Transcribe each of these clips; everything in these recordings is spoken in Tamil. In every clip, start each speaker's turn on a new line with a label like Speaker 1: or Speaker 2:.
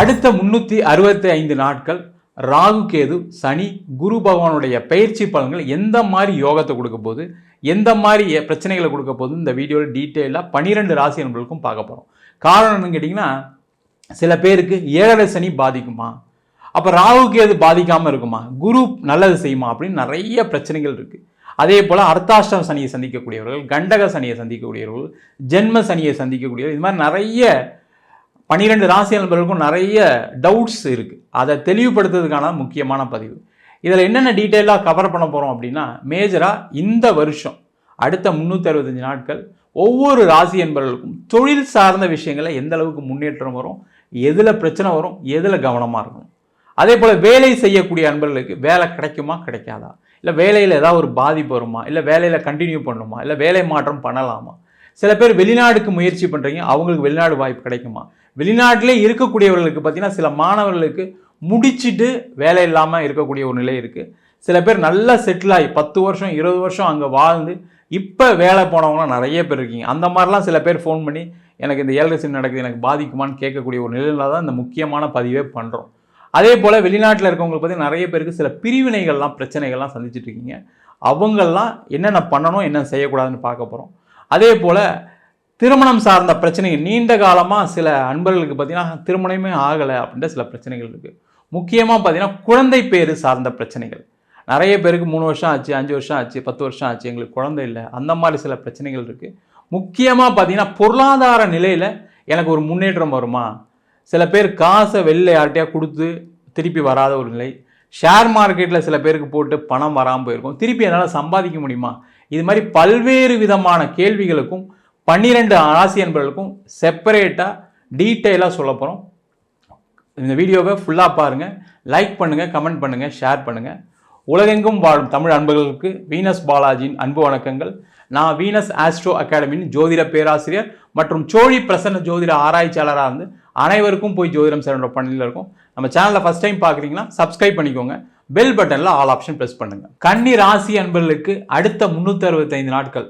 Speaker 1: அடுத்த 365 நாட்கள் ராகு கேது சனி குரு பகவானுடைய பயிற்சி பலன்கள் எந்த மாதிரி யோகத்தை கொடுக்க போகுது, எந்த மாதிரி பிரச்சனைகளை கொடுக்க போகுது இந்த வீடியோவில் டீட்டெயிலாக 12 ராசி நண்பர்களுக்கும் பார்க்க போகிறோம். காரணம் என்னன்னு கேட்டிங்கன்னா, சில பேருக்கு 7.5 சனி பாதிக்குமா, அப்போ ராகு கேது பாதிக்காமல் இருக்குமா, குரு நல்லது செய்யுமா அப்படின்னு நிறைய பிரச்சனைகள் இருக்குது. அதே போல் அர்த்தாஷ்டம சனியை சந்திக்கக்கூடியவர்கள், கண்டக சனியை சந்திக்கக்கூடியவர்கள், ஜென்ம சனியை சந்திக்கக்கூடியவர்கள், இது மாதிரி நிறைய 12 ராசி நண்பர்களுக்கும் நிறைய டவுட்ஸ் இருக்குது. அதை தெளிவுபடுத்துறதுக்கான முக்கியமான பதிவு. இதில் என்னென்ன டீட்டெயிலாக கவர் பண்ண போகிறோம் அப்படின்னா, மேஜராக இந்த வருஷம் அடுத்த 365 நாட்கள் ஒவ்வொரு ராசி என்பவர்களுக்கும் தொழில் சார்ந்த விஷயங்களில் எந்த அளவுக்கு முன்னேற்றம் வரும், எதில் பிரச்சனை வரும், எதில் கவனமாக இருக்கணும். அதே போல் வேலை செய்யக்கூடிய அன்பர்களுக்கு வேலை கிடைக்குமா கிடைக்காதா, இல்லை வேலையில் ஏதாவது ஒரு பாதிப்பு வருமா, இல்லை வேலையில் கண்டினியூ பண்ணணுமா, இல்லை வேலை மாற்றம் பண்ணலாமா. சில பேர் வெளிநாடுக்கு முயற்சி பண்ணுறீங்க, அவங்களுக்கு வெளிநாடு வாய்ப்பு கிடைக்குமா. வெளிநாட்டிலே இருக்கக்கூடியவர்களுக்கு பார்த்தீங்கன்னா, சில மாணவர்களுக்கு முடிச்சுட்டு வேலை இல்லாமல் இருக்கக்கூடிய ஒரு நிலை இருக்குது. சில பேர் நல்லா செட்டில் ஆகி 10 வருஷம் 20 வருஷம் அங்கே வாழ்ந்து இப்போ வேலை போனவங்களாம் நிறைய பேர் இருக்கீங்க. அந்த மாதிரிலாம் சில பேர் ஃபோன் பண்ணி எனக்கு இந்த 7.5 சனி நடக்குது, எனக்கு பாதிக்குமான்னு கேட்கக்கூடிய ஒரு நிலையில தான் இந்த முக்கியமான பதிவே பண்ணுறோம். அதே போல் வெளிநாட்டில் இருக்கவங்களுக்கு பார்த்தீங்கன்னா நிறைய பேருக்கு சில பிரிவினைகள்லாம் பிரச்சனைகள்லாம் சந்திச்சுட்டு இருக்கீங்க. அவங்கெல்லாம் என்னென்ன பண்ணணும் என்ன செய்யக்கூடாதுன்னு பார்க்க போகிறோம். அதே போல் திருமணம் சார்ந்த பிரச்சனைகள் நீண்ட காலமாக சில அன்பர்களுக்கு பார்த்தீங்கன்னா திருமணமே ஆகலை அப்படின்ற சில பிரச்சனைகள் இருக்குது. முக்கியமாக பார்த்தீங்கன்னா குழந்தை பேர் சார்ந்த பிரச்சனைகள். நிறைய பேருக்கு 3 வருஷம் ஆச்சு, 5 வருஷம் ஆச்சு, 10 வருஷம் ஆச்சு, எங்களுக்கு குழந்தை இல்லை, அந்த மாதிரி சில பிரச்சனைகள் இருக்குது. முக்கியமாக பார்த்தீங்கன்னா பொருளாதார நிலையில் எனக்கு ஒரு முன்னேற்றம் வருமா, சில பேர் காசை வெளில யார்கிட்டையா கொடுத்து திருப்பி வராத ஒரு நிலை, ஷேர் மார்க்கெட்டில் சில பேருக்கு போட்டு பணம் வராமல் போயிருக்கும், திருப்பி என்னால் சம்பாதிக்க முடியுமா, இது மாதிரி பல்வேறு விதமான கேள்விகளுக்கும் 12 ராசி என்பவர்களுக்கும் செப்பரேட்டாக டீட்டெயிலாக சொல்ல போகிறோம். இந்த வீடியோவை ஃபுல்லாக பாருங்கள், லைக் பண்ணுங்கள், கமெண்ட் பண்ணுங்கள், ஷேர் பண்ணுங்கள். உலகெங்கும் வாழும் தமிழ் அன்பர்களுக்கு வீனஸ் பாலாஜியின் அன்பு வணக்கங்கள். நான் வீனஸ் ஆஸ்ட்ரோ அகாடமியின் ஜோதிட பேராசிரியர் மற்றும் சோழி பிரசன்ன ஜோதிட ஆராய்ச்சியாளராக இருந்து அனைவருக்கும் போய் ஜோதிடம் சேனலோட பணியில் இருக்கும். நம்ம சேனலில் ஃபஸ்ட் டைம் பார்க்குறீங்கன்னா சப்ஸ்கிரைப் பண்ணிக்கோங்க, பெல் பட்டனில் ஆல் ஆப்ஷன் ப்ரெஸ் பண்ணுங்கள். கன்னி ராசி அன்பர்களுக்கு அடுத்த 365 நாட்கள்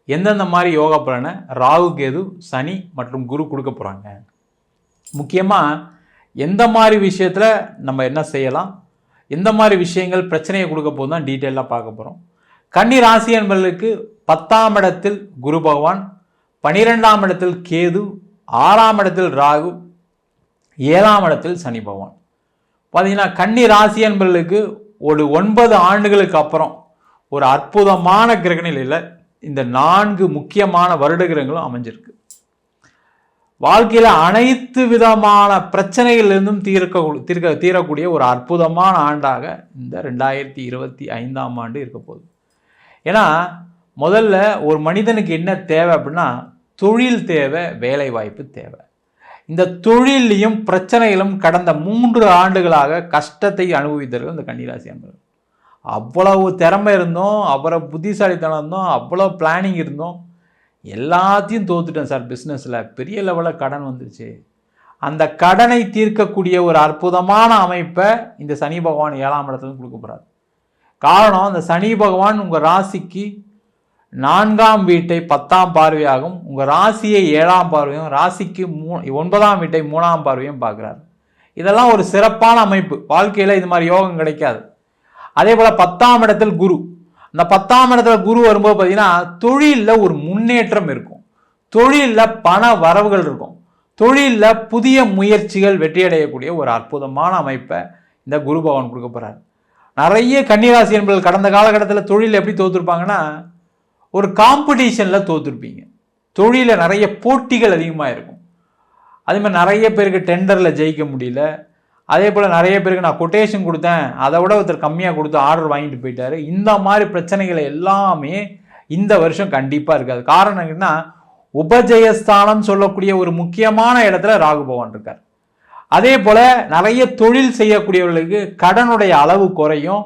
Speaker 1: எந்தெந்த மாதிரி யோகா பலனை ராகு கேது சனி மற்றும் குரு கொடுக்க போகிறாங்க, முக்கியமாக எந்த மாதிரி விஷயத்தில் நம்ம என்ன செய்யலாம், எந்த மாதிரி விஷயங்கள் பிரச்சனையை கொடுக்க போது தான் டீட்டெயிலாக பார்க்க போகிறோம். கன்னி ராசி என்பவர்களுக்கு 10ஆம் இடத்தில் குரு பகவான், 12ஆம் இடத்தில் கேது, 6ஆம் இடத்தில் ராகு, 7ஆம் இடத்தில் சனி பகவான். பார்த்தீங்கன்னா கன்னி ராசி என்பவர்களுக்கு ஒரு 9 ஆண்டுகளுக்கு அப்புறம் ஒரு அற்புதமான கிரக நிலையில் இந்த 4 முக்கியமான வருட கிரகங்களும் அமைஞ்சிருக்கு. வாழ்க்கையில் அனைத்து விதமான பிரச்சனைகளிலிருந்தும் தீரக்கூடிய ஒரு அற்புதமான ஆண்டாக இந்த 2025ஆம் ஆண்டு இருக்க போகுது. ஏன்னா முதல்ல ஒரு மனிதனுக்கு என்ன தேவை அப்படின்னா, தொழில் தேவை, வேலை வாய்ப்பு தேவை. இந்த தொழிலையும் பிரச்சனைகளும் கடந்த 3 ஆண்டுகளாக கஷ்டத்தை அனுபவித்தார்கள் இந்த கன்னிராசி அன்பர்கள். அவ்வளவு திறமை இருந்தோம், அவ்வளோ புத்திசாலித்தனம் இருந்தோம், அவ்வளோ பிளானிங் இருந்தோம், எல்லாத்தையும் தோத்துட்டேன் சார், பிஸ்னஸில் பெரிய லெவலில் கடன் வந்துருச்சு. அந்த கடனை தீர்க்கக்கூடிய ஒரு அற்புதமான அமைப்பை இந்த சனி பகவான் 7ஆம் இடத்துல கொடுக்க போகிறார். காரணம், அந்த சனி பகவான் உங்கள் ராசிக்கு 4ஆம் வீட்டை 10ஆம் பார்வையாகும், உங்கள் ராசியை 7ஆம் பார்வையும், ராசிக்கு 9ஆம் வீட்டை 3ஆம் பார்வையும் பார்க்குறாரு. இதெல்லாம் ஒரு சிறப்பான அமைப்பு. வாழ்க்கையில் இது மாதிரி யோகம் கிடைக்காது. அதே போல் 10ஆம் இடத்தில் குரு, அந்த 10ஆம் இடத்துல குரு வரும்போது பார்த்தீங்கன்னா தொழிலில் ஒரு முன்னேற்றம் இருக்கும், தொழிலில் பண வரவுகள் இருக்கும், தொழிலில் புதிய முயற்சிகள் வெற்றியடையக்கூடிய ஒரு அற்புதமான அமைப்பை இந்த குரு பகவான் கொடுக்க போகிறார். நிறைய கன்னிராசி என்பவர்கள் கடந்த காலகட்டத்தில் தொழில் எப்படி தோற்றுருப்பாங்கன்னா, ஒரு காம்படிஷனில் தோற்றுருப்பீங்க. தொழிலில் நிறைய போட்டிகள் அதிகமாக இருக்கும். அதே மாதிரி நிறைய பேருக்கு டெண்டரில் ஜெயிக்க முடியல. அதே போல் நிறைய பேருக்கு நான் கொட்டேஷன் கொடுத்தேன், அதை விட ஒருத்தர் கம்மியாக கொடுத்து ஆர்டர் வாங்கிட்டு போயிட்டாரு. இந்த மாதிரி பிரச்சனைகளை எல்லாமே இந்த வருஷம் கண்டிப்பாக இருக்காது. காரணம் என்னன்னா, உபஜயஸ்தானம் சொல்லக்கூடிய ஒரு முக்கியமான இடத்துல ராகு பகவான் இருக்கார். அதே போல் நிறைய தொழில் செய்யக்கூடியவர்களுக்கு கடனுடைய அளவு குறையும்,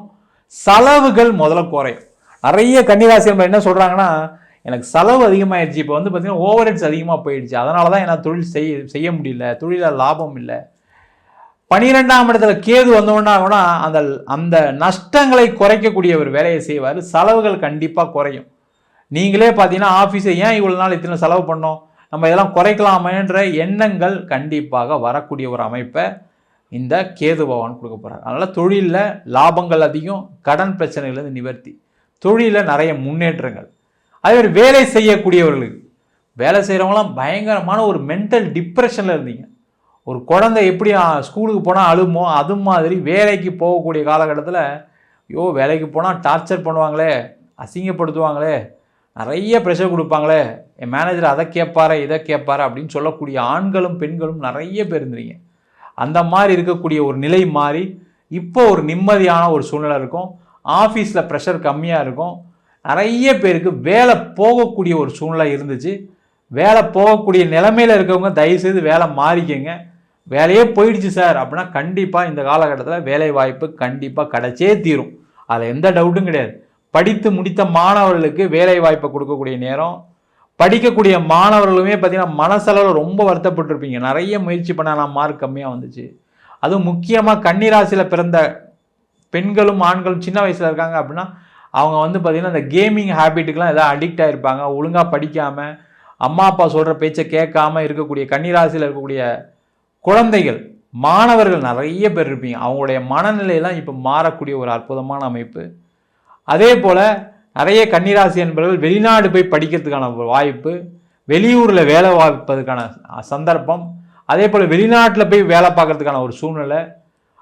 Speaker 1: செலவுகள் முதல்ல குறையும். நிறைய கன்னிராசி என்ன சொல்கிறாங்கன்னா, எனக்கு செலவு அதிகமாகிடுச்சு, இப்போ வந்து பார்த்தீங்கன்னா ஓவர் ஹெட்ஸ் அதிகமாக போயிடுச்சு, அதனால தான் என்னால் தொழில் செய்ய முடியல, தொழிலில் லாபம் இல்லை. 12ஆம் இடத்துல கேது வந்தோன்னா கூட அந்த நஷ்டங்களை குறைக்கக்கூடிய ஒரு வேலையை செய்வார். செலவுகள் கண்டிப்பாக குறையும். நீங்களே பார்த்தீங்கன்னா ஆஃபீஸை ஏன் இவ்வளோ நாள் இத்தனை செலவு பண்ணோம், நம்ம இதெல்லாம் குறைக்கலாமேன்ற எண்ணங்கள் கண்டிப்பாக வரக்கூடிய ஒரு அமைப்பை இந்த கேது பகவான் கொடுக்க போகிறார். அதனால் தொழிலில் லாபங்கள் அதிகம், கடன் பிரச்சனைகள்லேருந்து நிவர்த்தி, தொழிலில் நிறைய முன்னேற்றங்கள். அதே மாதிரி வேலை செய்யக்கூடியவர்களுக்கு, வேலை செய்கிறவங்களாம் பயங்கரமான ஒரு மென்டல் டிப்ரெஷனில் இருந்தீங்க. ஒரு குழந்தை எப்படி ஸ்கூலுக்கு போனால் அழுமோ அது மாதிரி வேலைக்கு போகக்கூடிய காலகட்டத்தில் வேலைக்கு போனால் டார்ச்சர் பண்ணுவாங்களே, அசிங்கப்படுத்துவாங்களே, நிறைய ப்ரெஷர் கொடுப்பாங்களே, என் மேனேஜர் அதை கேட்பாரு இதை கேட்பாரு அப்படின்னு சொல்லக்கூடிய ஆண்களும் பெண்களும் நிறைய பேர் இருந்தீங்க. அந்த மாதிரி இருக்கக்கூடிய ஒரு நிலை மாறி இப்போ ஒரு நிம்மதியான ஒரு சூழ்நிலை இருக்கும். ஆஃபீஸில் ப்ரெஷர் கம்மியாக இருக்கும். நிறைய பேருக்கு வேலை போகக்கூடிய ஒரு சூழ்நிலை இருந்துச்சு. வேலை போகக்கூடிய நிலைமையில் இருக்கவங்க தயவுசெய்து வேலை மாறிக்கங்க. வேலையே போயிடுச்சு சார் அப்படின்னா கண்டிப்பாக இந்த காலகட்டத்தில் வேலை வாய்ப்பு கண்டிப்பாக கிடைச்சே தீரும். அதில் எந்த டவுட்டும் கிடையாது. படித்து முடித்த மாணவர்களுக்கு வேலை வாய்ப்பை கொடுக்கக்கூடிய நேரம். படிக்கக்கூடிய மாணவர்களுமே பார்த்தீங்கன்னா மனசளவில் ரொம்ப வருத்தப்பட்டிருப்பீங்க. நிறைய முயற்சி பண்ணலாம், மார்க் கம்மியாக வந்துச்சு. அதுவும் முக்கியமாக கன்னிராசியில் பிறந்த பெண்களும் ஆண்களும் சின்ன வயசில் இருக்காங்க அப்படின்னா அவங்க வந்து பார்த்திங்கன்னா இந்த கேமிங் ஹேபிட்டுக்கெலாம் எதாவது அடிக்ட் ஆகிருப்பாங்க. ஒழுங்காக படிக்காமல் அம்மா அப்பா சொல்கிற பேச்சை கேட்காம இருக்கக்கூடிய கன்னிராசியில் இருக்கக்கூடிய குழந்தைகள் மாணவர்கள் நிறைய பேர் இருப்பீங்க. அவங்களுடைய மனநிலையெல்லாம் இப்போ மாறக்கூடிய ஒரு அற்புதமான அமைப்பு. அதே போல் நிறைய கன்னிராசி என்பவர்கள் வெளிநாடு போய் படிக்கிறதுக்கான வாய்ப்பு, வெளியூரில் வேலை பார்ப்பதற்கான சந்தர்ப்பம், அதே போல் வெளிநாட்டில் போய் வேலை பார்க்கறதுக்கான ஒரு சூழ்நிலை,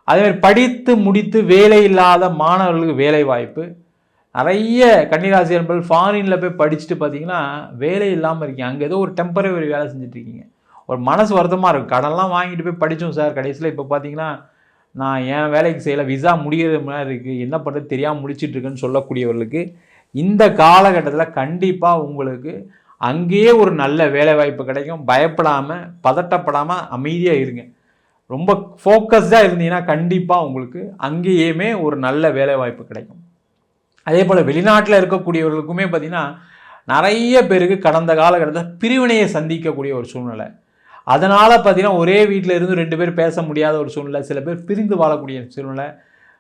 Speaker 1: அதேமாதிரி படித்து முடித்து வேலை இல்லாத மாணவர்களுக்கு வேலை வாய்ப்பு. நிறைய கன்னிராசி என்பவர்கள் ஃபாரினில் போய் படிச்சுட்டு பார்த்தீங்கன்னா வேலை இல்லாமல் இருக்கீங்க. அங்கே ஏதோ ஒரு டெம்பரவரி வேலை செஞ்சுட்ருக்கீங்க. ஒரு மனசு வருத்தமாக இருக்கும். கடன்லாம் வாங்கிட்டு போய் படித்தோம் சார், கடைசியில் இப்போ பார்த்தீங்கன்னா நான் என் வேலைக்கு செய்யலை, விசா முடிகிற மாதிரி இருக்குது, என்ன பண்ணுறது தெரியாமல் முடிச்சிட்ருக்குன்னு சொல்லக்கூடியவர்களுக்கு இந்த காலகட்டத்தில் கண்டிப்பாக உங்களுக்கு அங்கேயே ஒரு நல்ல வேலை வாய்ப்பு கிடைக்கும். பயப்படாமல் பதட்டப்படாமல் அமைதியாக இருங்க. ரொம்ப ஃபோக்கஸ்டாக இருந்தீங்கன்னா கண்டிப்பாக உங்களுக்கு அங்கேயுமே ஒரு நல்ல வேலை வாய்ப்பு கிடைக்கும். அதே போல் வெளிநாட்டில் இருக்கக்கூடியவர்களுக்குமே பார்த்திங்கன்னா நிறைய பேருக்கு கடந்த காலகட்டத்தில் பிரிவினையை சந்திக்கக்கூடிய ஒரு சூழ்நிலை. அதனால் பார்த்திங்கன்னா ஒரே வீட்டில் இருந்து 2 பேர் பேச முடியாத ஒரு சூழ்நிலை, சில பேர் பிரிந்து வாழக்கூடிய சூழ்நிலை.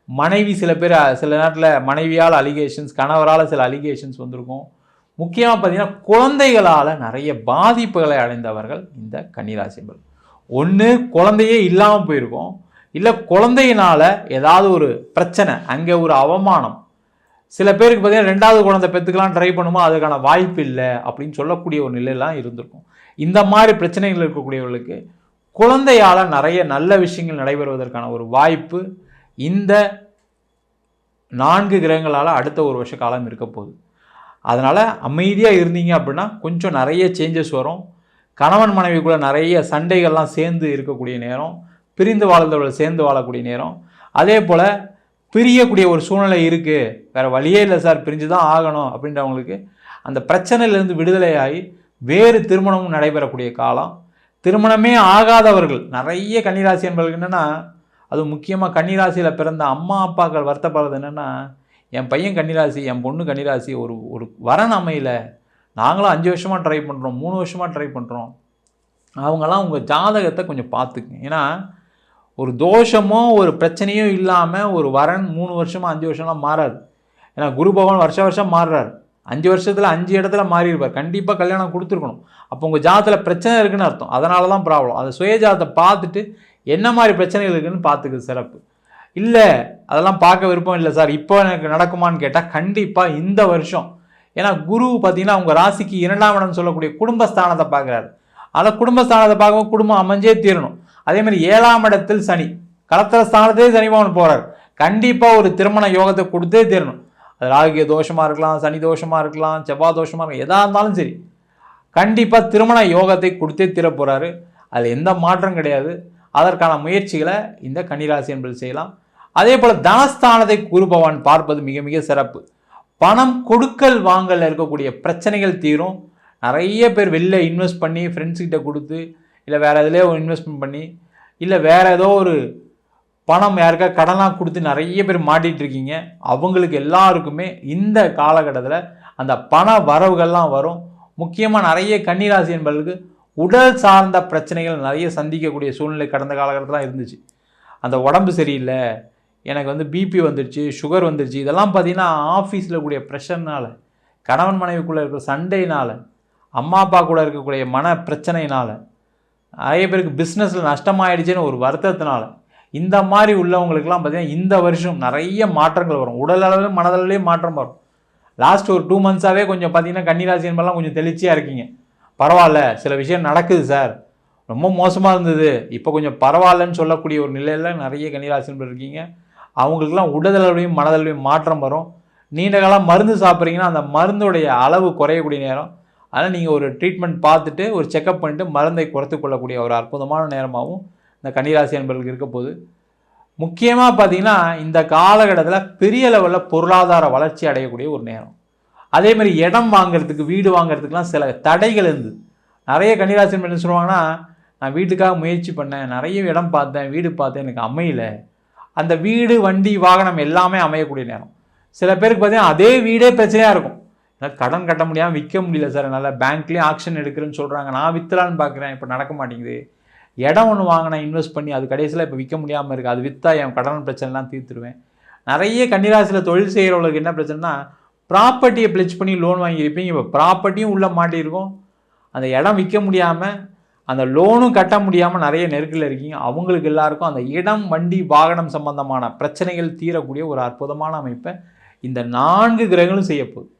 Speaker 1: மனைவி சில பேர் சில நேரத்தில் மனைவியால் அலிகேஷன்ஸ், கணவரால் சில அலிகேஷன்ஸ் வந்திருக்கும். முக்கியமாக பார்த்திங்கன்னா குழந்தைகளால் நிறைய பாதிப்புகளை அடைந்தவர்கள் இந்த கன்னிராசிகள். ஒன்று குழந்தையே இல்லாமல் போயிருக்கும், இல்லை குழந்தையினால் ஏதாவது ஒரு பிரச்சனை, அங்கே ஒரு அவமானம். சில பேருக்கு பார்த்தீங்கன்னா 2வது குழந்தை பெற்றுக்கலாம் ட்ரை பண்ணுமோ அதுக்கான வாய்ப்பு இல்லை அப்படின்னு சொல்லக்கூடிய ஒரு நிலையெல்லாம் இருந்திருக்கும். இந்த மாதிரி பிரச்சனைகள் இருக்கக்கூடியவர்களுக்கு குழந்தையால் நிறைய நல்ல விஷயங்கள் நடைபெறுவதற்கான ஒரு வாய்ப்பு இந்த 4 கிரகங்களால் அடுத்த ஒரு வருஷ காலம் இருக்க போகுது. அதனால் அமைதியாக இருந்தீங்க அப்படின்னா கொஞ்சம் நிறைய சேஞ்சஸ் வரும். கணவன் மனைவிக்குள்ளே நிறைய சண்டைகள்லாம் சேர்ந்து இருக்கக்கூடிய நேரம், பிரிந்து வாழ்ந்தவர்கள் சேர்ந்து வாழக்கூடிய நேரம். அதே போல் பிரியக்கூடிய ஒரு சூழ்நிலை இருக்குது, வேறு வழியே இல்லை சார் பிரிஞ்சு தான் ஆகணும் அப்படின்றவங்களுக்கு அந்த பிரச்சனையிலேருந்து விடுதலையாகி வேறு திருமணமும் நடைபெறக்கூடிய காலம். திருமணமே ஆகாதவர்கள் நிறைய கன்னிராசி என்பவர்கள் என்னென்னா, அது முக்கியமாக கன்னிராசியில் பிறந்த அம்மா அப்பாக்கள் வருத்தப்படுறது என்னென்னா, என் பையன் கன்னிராசி, என் பொண்ணு கன்னிராசி, ஒரு வரன் அமையல, நாங்களும் 5 வருஷமாக ட்ரை பண்ணுறோம், 3 வருஷமாக ட்ரை பண்ணுறோம். அவங்களாம் உங்கள் ஜாதகத்தை கொஞ்சம் பார்த்துக்குங்க. ஏன்னா ஒரு தோஷமோ ஒரு பிரச்சனையோ இல்லாமல் ஒரு வரன் 3 வருஷமாக 5 வருஷம்லாம் மாறாது. ஏன்னா குரு பகவான் வருஷம் மாறுறார். 5 வருஷத்தில் 5 இடத்துல மாறியிருப்பார். கண்டிப்பாக கல்யாணம் கொடுத்துருக்கணும். அப்போ உங்கள் ஜாதத்தில் பிரச்சனை இருக்குன்னு அர்த்தம். அதனால தான் ப்ராப்ளம். அதை சுயஜாதத்தை பார்த்துட்டு என்ன மாதிரி பிரச்சனைகள் இருக்குதுன்னு பார்த்துக்குது சிறப்பு. இல்லை அதெல்லாம் பார்க்க விருப்பம் இல்லை சார், இப்போ எனக்கு நடக்குமான்னு கேட்டால் கண்டிப்பாக இந்த வருஷம். ஏன்னா குரு பார்த்தீங்கன்னா உங்கள் ராசிக்கு 2ஆம் இடம் சொல்லக்கூடிய குடும்பஸ்தானத்தை பார்க்குறாரு. அதில் குடும்பஸ்தானத்தை பார்க்கும்போது குடும்பம் அமைஞ்சே தீரணும். அதே மாதிரி 7ஆம் இடத்தில் சனி, கலத்திர ஸ்தானத்தே சனி பகவான் போகிறார். கண்டிப்பாக ஒரு திருமண யோகத்தை கொடுத்தே தீரணும். அது ராகு தோஷமாக இருக்கலாம், சனி தோஷமாக இருக்கலாம், செவ்வாய் தோஷமாக இருக்கலாம், எதாக இருந்தாலும் சரி கண்டிப்பாக திருமண யோகத்தை கொடுத்தே தீர போகிறாரு. அதில் எந்த மாற்றம் கிடையாது. அதற்கான முயற்சிகளை இந்த கன்னிராசி என்பது செய்யலாம். அதே போல் தனஸ்தானத்தை குரு பகவான் பார்ப்பது மிக மிக சிறப்பு. பணம் கொடுக்கல் வாங்கல இருக்கக்கூடிய பிரச்சனைகள் தீரும். நிறைய பேர் வெளில இன்வெஸ்ட் பண்ணி ஃப்ரெண்ட்ஸ்கிட்ட கொடுத்து, இல்லை வேறு எதுலேயோ இன்வெஸ்ட்மெண்ட் பண்ணி, இல்லை வேறு ஏதோ ஒரு பணம் யாருக்கா கடனாக கொடுத்து நிறைய பேர் மாட்டிகிட்டு இருக்கீங்க. அவங்களுக்கு எல்லாருக்குமே இந்த காலகட்டத்தில் அந்த பண வரவுகள்லாம் வரும். முக்கியமாக நிறைய கன்னிராசி என்பவர்களுக்கு உடல் சார்ந்த பிரச்சனைகள் நிறைய சந்திக்கக்கூடிய சூழ்நிலை கடந்த காலகட்டத்தில் இருந்துச்சு. அந்த உடம்பு சரியில்லை, எனக்கு வந்து பிபி வந்துடுச்சு, சுகர் வந்துடுச்சு, இதெல்லாம் பார்த்திங்கன்னா ஆஃபீஸில் கூடிய ப்ரெஷர்னால், கணவன் மனைவிக்குள்ளே இருக்கிற சண்டையினால், அம்மா அப்பா கூட இருக்கக்கூடிய மன பிரச்சனையினால், நிறைய பேருக்கு பிஸ்னஸில் நஷ்டமாயிடுச்சுன்னு ஒரு வருத்தத்தினால, இந்த மாதிரி உள்ளவங்களுக்குலாம் பார்த்தீங்கன்னா இந்த வருஷம் நிறைய மாற்றங்கள் வரும். உடல் அளவிலும் மனதளவிலையும் மாற்றம் வரும். லாஸ்ட் ஒரு 2 மந்த்ஸாகவே கொஞ்சம் பார்த்தீங்கன்னா கன்னிராசி என்பதெல்லாம் கொஞ்சம் தெளிச்சியாக இருக்கீங்க. பரவாயில்ல, சில விஷயம் நடக்குது சார், ரொம்ப மோசமாக இருந்தது, இப்போ கொஞ்சம் பரவாயில்லன்னு சொல்லக்கூடிய ஒரு நிலையில் நிறைய கன்னிராசி என்பது இருக்கீங்க. அவங்களுக்குலாம் உடல் அளவிலையும் மனதளவிலையும் மாற்றம் வரும். நீண்ட காலம் மருந்து சாப்பிட்றீங்கன்னா அந்த மருந்துடைய அளவு குறையக்கூடிய நேரம். அதனால் நீங்கள் ஒரு ட்ரீட்மெண்ட் பார்த்துட்டு ஒரு செக்கப் பண்ணிட்டு மருந்தை குறைத்து கொள்ளக்கூடிய ஒரு அற்புதமான நேரமாகவும் இந்த கன்னிராசி என்பவர்களுக்கு இருக்க போகுது. முக்கியமாக பார்த்தீங்கன்னா இந்த காலகட்டத்தில் பெரிய லெவலில் பொருளாதார வளர்ச்சி அடையக்கூடிய ஒரு நேரம். அதே மாதிரி இடம் வாங்குறதுக்கு, வீடு வாங்குறதுக்குலாம் சில தடைகள் இருந்தது. நிறைய கன்னிராசி என்ன சொல்லுவாங்கன்னா, நான் வீட்டுக்காக முயற்சி பண்ணேன், நிறைய இடம் பார்த்தேன், வீடு பார்த்தேன், எனக்கு அமையல. அந்த வீடு, வண்டி, வாகனம் எல்லாமே அமையக்கூடிய நேரம். சில பேருக்கு பார்த்தீங்கன்னா அதே வீடே பிரச்சனையாக இருக்கும். கடன் கட்ட முடியாமல் விற்க முடியல சார், என்னால் பேங்க்லேயும் ஆக்ஷன் எடுக்கிறேன்னு சொல்கிறாங்க, நான் விற்றலான்னு பார்க்குறேன், இப்போ நடக்க மாட்டேங்குது. இடம் ஒன்று வாங்கினேன் இன்வெஸ்ட் பண்ணி, அது கடைசியில் இப்போ விற்க முடியாமல் இருக்குது, அது விற்றா என் கடன் பிரச்சனைலாம் தீர்த்துருவேன். நிறைய கன்னிராசியில் தொழில் செய்கிறவங்களுக்கு என்ன பிரச்சனைனா, ப்ராப்பர்ட்டியை பிளெச் பண்ணி லோன் வாங்கியிருப்பீங்க, இப்போ ப்ராப்பர்ட்டியும் உள்ளே மாட்டியிருக்கும், அந்த இடம் விற்க முடியாமல், அந்த லோனும் கட்ட முடியாமல் நிறைய நெருக்கடியில் இருக்கீங்க. அவங்களுக்கு எல்லாருக்கும் அந்த இடம், வண்டி, வாகனம் சம்பந்தமான பிரச்சனைகள் தீரக்கூடிய ஒரு அற்புதமான அமைப்பை இந்த 4 கிரகங்களும் செய்யப்போகுது.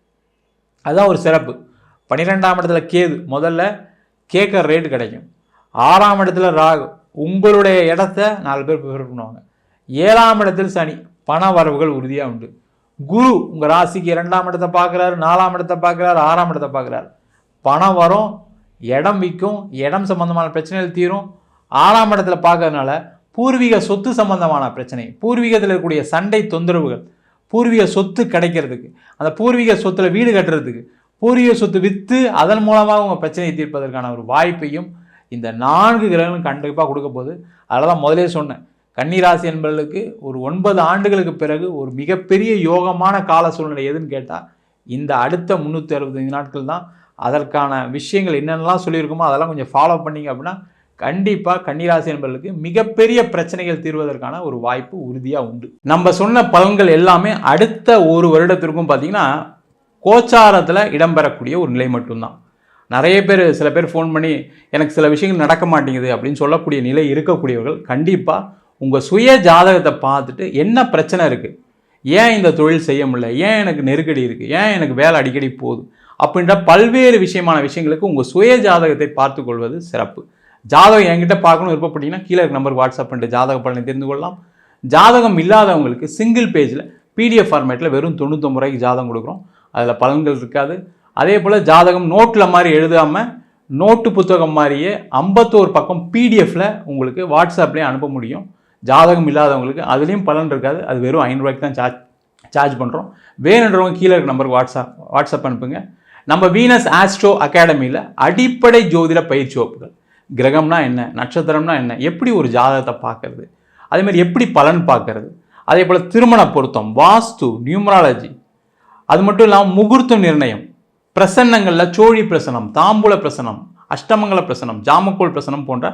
Speaker 1: அதுதான் ஒரு சிறப்பு. 12ஆம் இடத்துல கேது, முதல்ல கேட்குற ரேட்டு கிடைக்கும். 6ஆம் இடத்துல ராகு, உங்களுடைய இடத்த 4 பேர் ப்ரிஃபர் பண்ணுவாங்க. 7ஆம் இடத்தில் சனி, பண வரவுகள் உறுதியாக உண்டு. குரு உங்கள் ராசிக்கு 2ஆம் இடத்தை பார்க்குறாரு, 4ஆம் இடத்தை பார்க்குறாரு, 6ஆம் இடத்தை பார்க்குறாரு. பணம் வரும், இடம் விற்கும், இடம் சம்பந்தமான பிரச்சனைகள் தீரும். 6ஆம் இடத்துல பார்க்கறதுனால பூர்வீக சொத்து சம்பந்தமான பிரச்சனை, பூர்வீகத்தில் இருக்கக்கூடிய சண்டை தொந்தரவுகள், பூர்வீக சொத்து கிடைக்கிறதுக்கு, அந்த பூர்வீக சொத்தில் வீடு கட்டுறதுக்கு, பூர்வீக சொத்து விற்று அதன் மூலமாக உங்கள் பிரச்சனையை தீர்ப்பதற்கான ஒரு வாய்ப்பையும் இந்த 4 கிரகங்களும் கண்டிப்பாக கொடுக்க போகுது. அதில் தான் முதலே சொன்னேன், கன்னிராசி என்பவர்களுக்கு ஒரு 9 ஆண்டுகளுக்கு பிறகு ஒரு மிகப்பெரிய யோகமான கால சூழ்நிலை எதுன்னு கேட்டால் இந்த அடுத்த 365 நாட்கள் தான். அதற்கான விஷயங்கள் என்னென்னலாம் சொல்லியிருக்குமோ அதெல்லாம் கொஞ்சம் ஃபாலோ பண்ணிங்க அப்படின்னா கண்டிப்பாக கன்னிராசி என்பவர்களுக்கு மிகப்பெரிய பிரச்சனைகள் தீர்வதற்கான ஒரு வாய்ப்பு உறுதியாக உண்டு. நம்ம சொன்ன பலன்கள் எல்லாமே அடுத்த ஒரு வருடத்திற்கும் பார்த்தீங்கன்னா கோச்சாரத்தில் இடம்பெறக்கூடிய ஒரு நிலை மட்டும்தான். நிறைய பேர், சில பேர் ஃபோன் பண்ணி எனக்கு சில விஷயங்கள் நடக்க மாட்டேங்குது அப்படின்னு சொல்லக்கூடிய நிலை இருக்கக்கூடியவர்கள் கண்டிப்பாக உங்கள் சுய ஜாதகத்தை பார்த்துட்டு என்ன பிரச்சனை இருக்குது, ஏன் இந்த தொழில் செய்ய முடியல, ஏன் எனக்கு நெருக்கடி இருக்குது, ஏன் எனக்கு வேலை அடிக்கடி போகுது அப்படின்ற பல்வேறு விஷயங்களுக்கு உங்கள் சுய ஜாதகத்தை பார்த்து கொள்வது சிறப்பு. ஜாதகம் என்கிட்ட பார்க்கணும் விருப்பப்பட்டீங்கன்னா கீழே இருக்க நம்பருக்கு வாட்ஸ்அப் பண்ணிட்டு ஜாதக பலனை தெரிந்து கொள்ளலாம். ஜாதகம் இல்லாதவங்களுக்கு சிங்கிள் பேஜில் PDF ஃபார்மேட்டில் வெறும் 99 ரூபாய்க்கு ஜாதகம் கொடுக்குறோம். அதில் பலன்கள் இருக்காது. அதே போல் ஜாதகம் நோட்டில் மாதிரி எழுதாமல் நோட்டு புத்தகம் மாதிரியே 51 பக்கம் PDFல உங்களுக்கு வாட்ஸ்அப்லேயே அனுப்ப முடியும். ஜாதகம் இல்லாதவங்களுக்கு அதுலேயும் பலன் இருக்காது. அது வெறும் 5 ரூபாய்க்கு தான் சார்ஜ் பண்ணுறோம். வேணுன்றவங்க கீழே இருக்க நம்பருக்கு வாட்ஸ்அப் அனுப்புங்க. நம்ம வீனஸ் ஆஸ்ட்ரோ அகாடமியில் அடிப்படை ஜோதிட பயிற்சி வகுப்புகள், கிரகம்னா என்ன, நட்சத்திரம்னா என்ன, எப்படி ஒரு ஜாதகத்தை பார்க்கறது, அதே மாதிரி எப்படி பலன் பார்க்கறது, அதே போல் திருமண பொருத்தம், வாஸ்து, நியூமராலஜி, அது மட்டும் இல்லாமல் முகூர்த்த நிர்ணயம், பிரசன்னங்களில் சோழி பிரசனம், தாம்பூல பிரசனம், அஷ்டமங்கல பிரசனம், ஜாமக்கோல் பிரசனம் போன்ற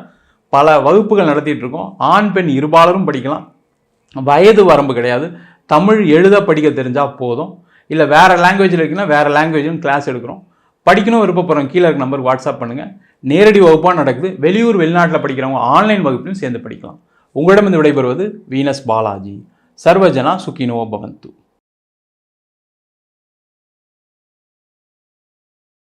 Speaker 1: பல வகுப்புகள் நடத்திட்டு இருக்கோம். ஆண் பெண் இருபாலரும் படிக்கலாம். வயது வரம்பு கிடையாது. தமிழ் எழுத படிக்க தெரிஞ்சால் போதும். இல்லை வேறு லாங்குவேஜில் இருக்குன்னா வேறு லாங்குவேஜும் கிளாஸ் எடுக்கிறோம். படிக்கணும் விருப்பப்படுறோம் கீழே இருக்க நம்பருக்கு வாட்ஸ்அப் பண்ணுங்கள். நேரடி வகுப்பாக நடக்குது. வெளியூர் வெளிநாட்டில் படிக்கிறவங்க ஆன்லைன் வகுப்புலையும் சேர்ந்து படிக்கலாம். உங்களிடம் விடைபெறுவது வீனஸ் பாலாஜி. சர்வஜனா சுகினோ பவந்து.